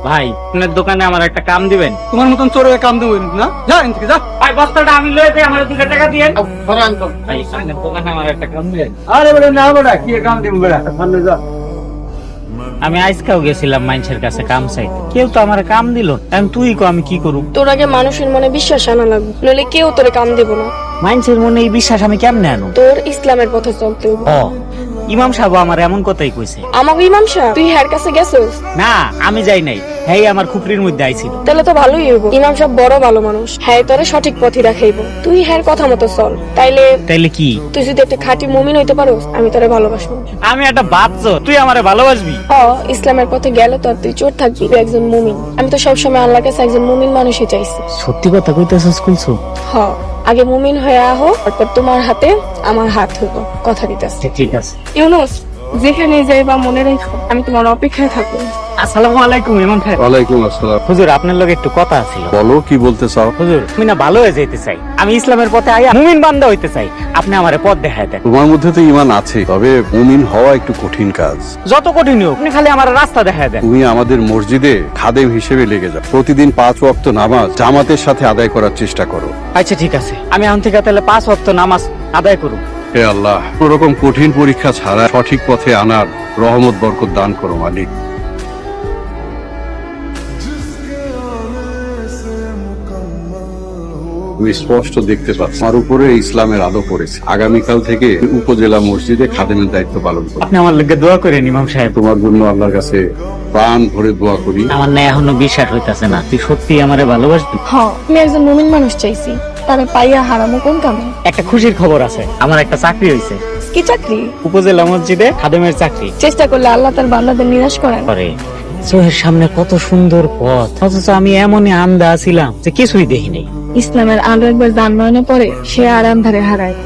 ভাই আপনার দোকানে আমার একটা কাম দিবেন। তোমার মতন চোরের কাম দেবো না, যা এখান থেকে যা। ভাই বস্তাটা আমি লয়ে যাই, আমার 2 টাকা দিয়েন। ভাই আপনার দোকানে আমার একটা কাম দিবেন। আরে বলে না বড়া কি কাম দিব বড়া, সামনে যা। আমি আজকাও গেছিলাম মানুষের কাছে কাম চাইতে, কেউ তো আমার কাম দিল না। এখন তুই কো আমি কি করব? তোর আগে মানুষের মনে বিশ্বাস আনা লাগবে, নইলে কেউ তোরে কাম দেব না। মানুষের মনে এই বিশ্বাস আমি কেমনে আনো? তোর ইসলামের পথে চলতে হবে। ও ইমাম সাহেব আমার এমন কথাই কইছে। আমাকে ইমাম সাহেব তুই হ্যার কাছে গেছিস? না আমি যাই নাই, হেই আমার খুপরির মধ্যে আইছিল। তাহলে তো ভালোই হইব। ইমাম সাহেব বড় ভালো মানুষ, হ্যাঁ তোরে সঠিক পথে রাখাইব। তুই হ্যার কথা মতো চল, তাইলে কি? তুই যদি একটা খাঁটি মুমিন হইতে পারোস, আমি তোরে ভালোবাসবো। আমি একটা বাচ্চা, তুই আমারে ভালোবাসবি? ইসলামের পথে গেলে তো আর তুই চোর থাকবি, তুই একজন মুমিন। আমি তো সবসময় আল্লাহর কাছে একজন মুমিন মানুষই চাইছি। সত্যি কথা কইতেছস কুলসু? আগে মুমিন হয়ে আহো, তারপর তোমার হাতে আমার হাত হইব, কথা দিতেছি। ঠিক আছে। ইউনুস, যেখানে যাইবা মনে রেখো আমি তোমার অপেক্ষায় থাকবো। আসসালামু আলাইকুম ইমাম সাহেব। ওয়ালাইকুম আসসালাম। হুজুর আপনার লগে একটু কথা ছিল। বলো কি বলতে চাও? হুজুর আমি না ভালো হয়ে যেতে চাই, আমি ইসলামের পথে আইয়া মুমিন বান্দা হইতে চাই। আপনি আমারে পথ দেখায় দেন। তোমার মধ্যে তো ঈমান আছে, তবে মুমিন হওয়া একটু কঠিন কাজ। যত কঠিন হোক আপনি খালি আমার রাস্তা দেখায় দেন। তুমি আমাদের মসজিদে খাদেম হিসেবে লেগে যাও। প্রতিদিন 5 ওয়াক্ত নামাজ জামাতের সাথে আদায় করার চেষ্টা করো। আচ্ছা ঠিক আছে, আমি এখন থেকে তাহলে 5 ওয়াক্ত নামাজ আদায় করব। হে আল্লাহ, কোনোরকম কঠিন পরীক্ষা ছাড়া সঠিক পথে আনার রহমত বরকত দান করো মালিক। তুমি স্পষ্ট দেখতে পাচ্ছ আমার উপরে ইসলামের আলো পড়েছে। আগামীকাল থেকে উপজেলা মসজিদে খাদেমের দায়িত্ব পালন করো। আপনি আমার লগে দোয়া করেন ইমাম সাহেব। তোমার জন্য আল্লাহর কাছে প্রাণ ভরে দোয়া করি। আমার না এখনো বিশ্বাস হইতাছে না তুই সত্যি আমারে ভালোবাসবি। আমি একজন মুমিন মানুষ চাইছি, তারে পাইয়া হারামো কোন কামে? একটা খুশির খবর আছে, আমার একটা চাকরি হইছে। কি চাকরি? উপজেলা মসজিদে খাদেমের চাকরি। চেষ্টা করলে আল্লাহ তার বান্দাদের নিরাশ করেন। করে চোখের সামনে কত সুন্দর পথ, অথচ আমি এমনই আন্ধা ছিলাম যে কিছুই দেখি নাই। ইসলামের আলো একবার জান নয়নে পড়ে, সে আর আন্ধারে হারায়।